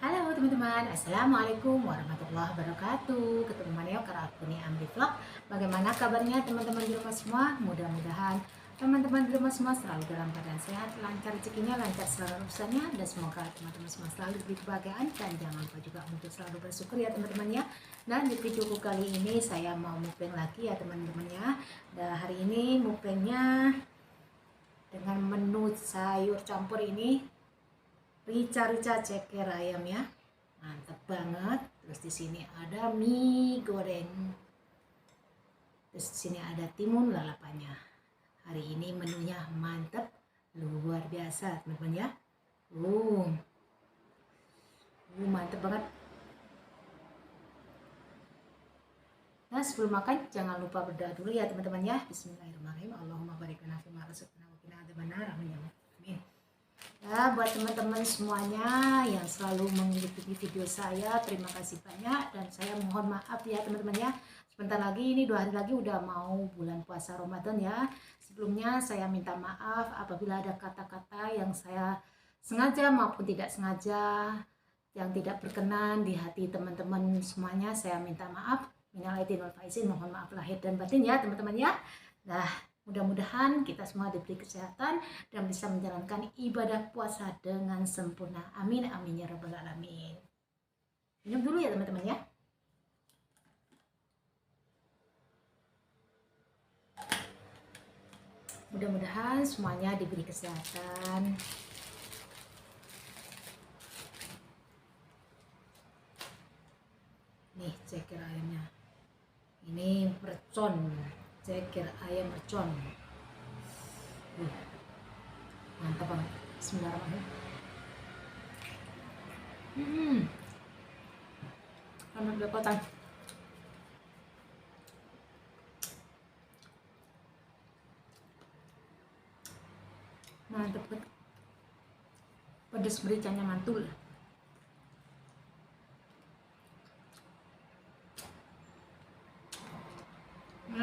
Halo teman-teman, Assalamualaikum warahmatullahi wabarakatuh. Ketemu Maneo karena aku nih Amri Vlog. Bagaimana kabarnya teman-teman di rumah semua? Mudah-mudahan teman-teman di rumah semua selalu dalam keadaan sehat, lancar rezekinya, lancar selalu urusannya, dan semoga teman-teman semua selalu diberi kebahagiaan. Dan jangan lupa juga untuk selalu bersyukur ya teman-teman ya. Dan di videoku kali ini saya mau mukbang lagi ya teman-teman ya. Dan hari ini mukbangnya dengan menu sayur campur ini rica-rica ceker ayam ya, mantep banget. Terus di sini ada mie goreng, terus di sini ada timun lalapannya. Hari ini menunya mantep luar biasa teman-teman ya. Mantep banget. Nah sebelum makan jangan lupa berdoa dulu ya teman-teman ya. Bismillahirrahmanirrahim. Allahumma barik lana fima razaqtana wa qina adzabannar. Amin. Ya, buat teman-teman semuanya yang selalu mengikuti video saya, terima kasih banyak dan saya mohon maaf ya teman-teman ya. Sebentar lagi, ini 2 hari lagi udah mau bulan puasa Ramadan ya. Sebelumnya saya minta maaf apabila ada kata-kata yang saya sengaja maupun tidak sengaja yang tidak berkenan di hati teman-teman semuanya. Saya minta maaf. Minal aidin wal faizin, mohon maaf lahir dan batin ya teman-teman ya. Nah, mudah-mudahan kita semua diberi kesehatan dan bisa menjalankan ibadah puasa dengan sempurna. Amin, amin ya rabbal alamin. Minum dulu ya teman-teman ya. Mudah-mudahan semuanya diberi kesehatan. Nih ceker ayamnya. Ini mercon. Ceker ayam mercon. Mantap banget. Bismillahirrahmanirrahim. Karena belepotan. Mantap banget. Pedas mericanya mantul.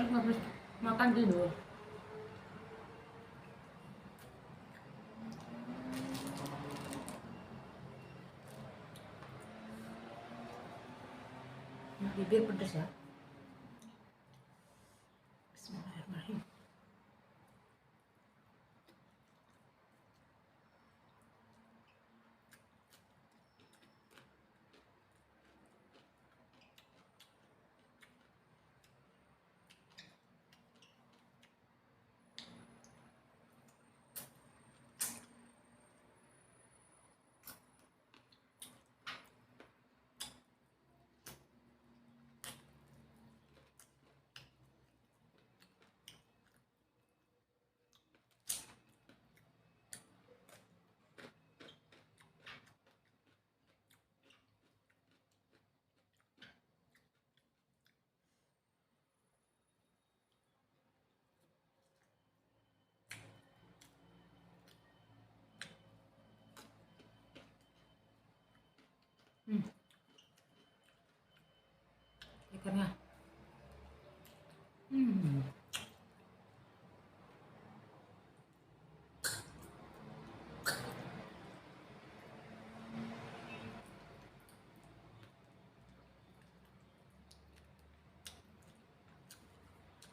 Habis makan tidur. Bibir pedas ya. Bismillahirrahmanirrahim. Ikannya.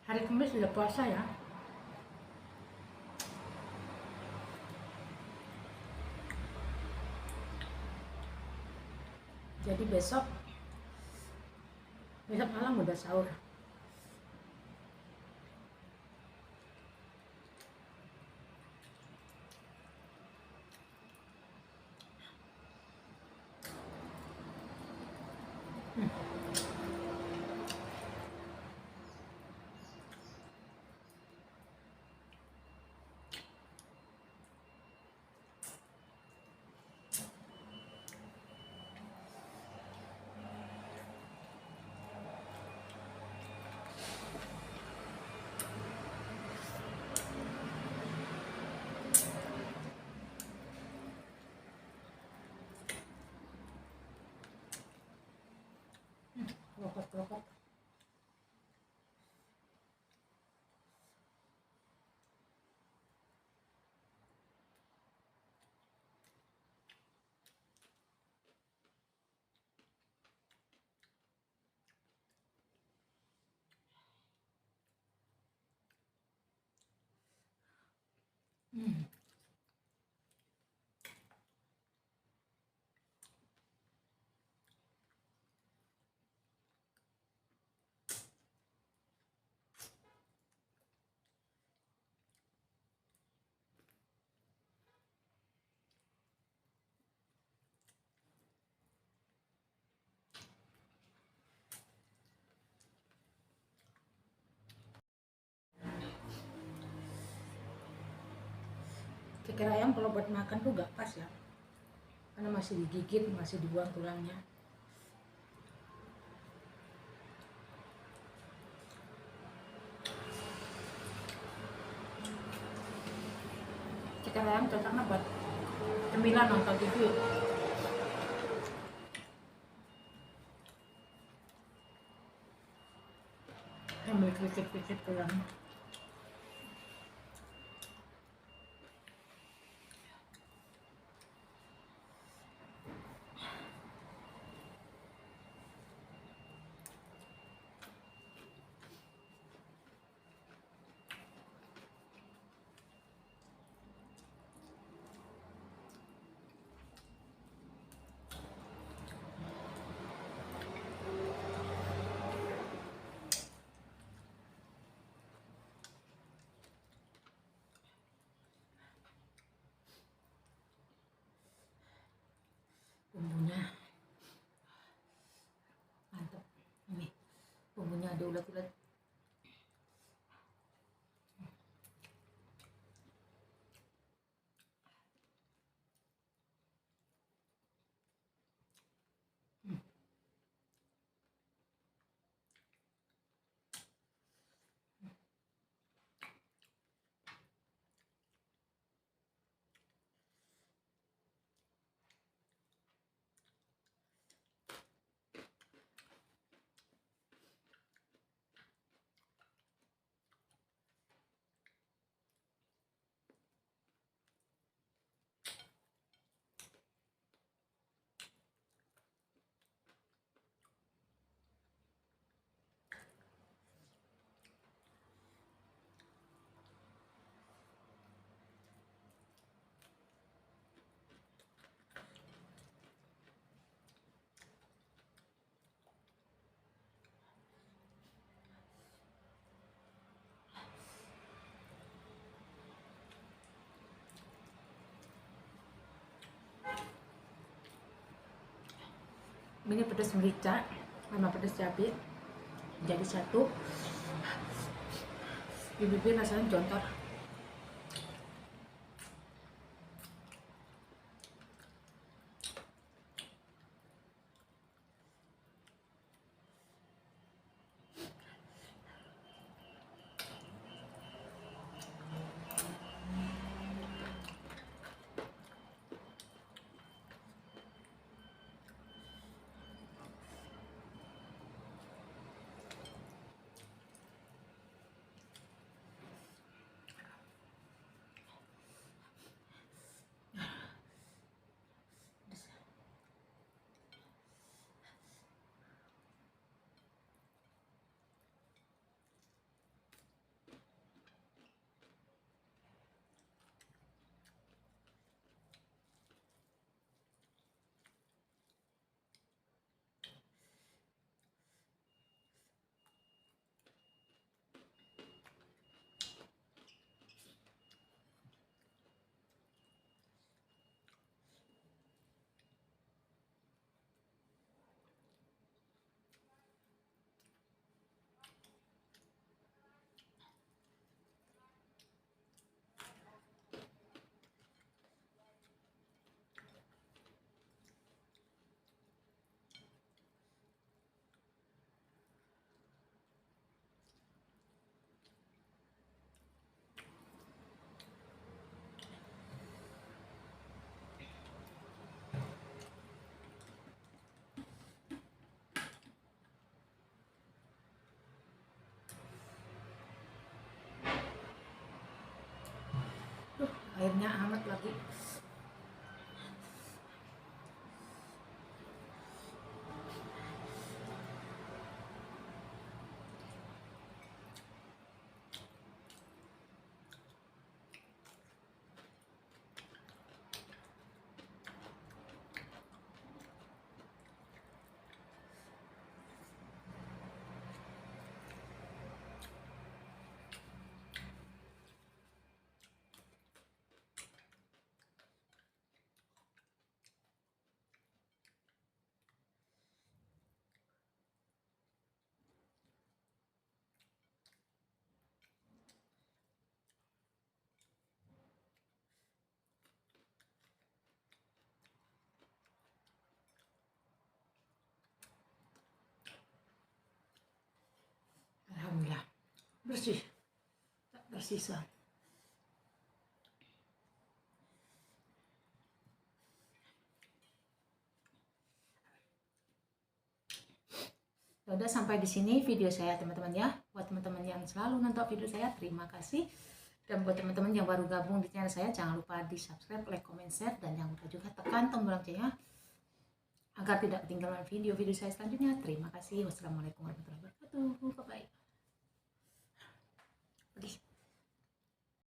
Hari Kamis sudah puasa ya. Jadi besok malam udah sahur. Hmm. Ceker ayam kalau buat makan tuh gak pas ya, karena masih digigit, masih dibuang tulangnya. Ceker ayam cocoknya buat cemilan nonton TV. Ambil picit-picit tulang. Bumbunya mantap. Ini bumbunya ada ulat-ulat. Ini pedas merica sama pedas cabai jadi satu, di bibir rasanya jontor. Airnya hangat lagi. bersih, tak tersisa. Udah sampai di sini video saya teman-teman ya. Buat teman-teman yang selalu nonton video saya, terima kasih. Dan buat teman-teman yang baru gabung di channel saya, jangan lupa di subscribe, like, comment, share, dan jangan lupa juga tekan tombol loncengnya agar tidak ketinggalan video-video saya selanjutnya. Terima kasih. Wassalamualaikum warahmatullahi wabarakatuh. Bye bye.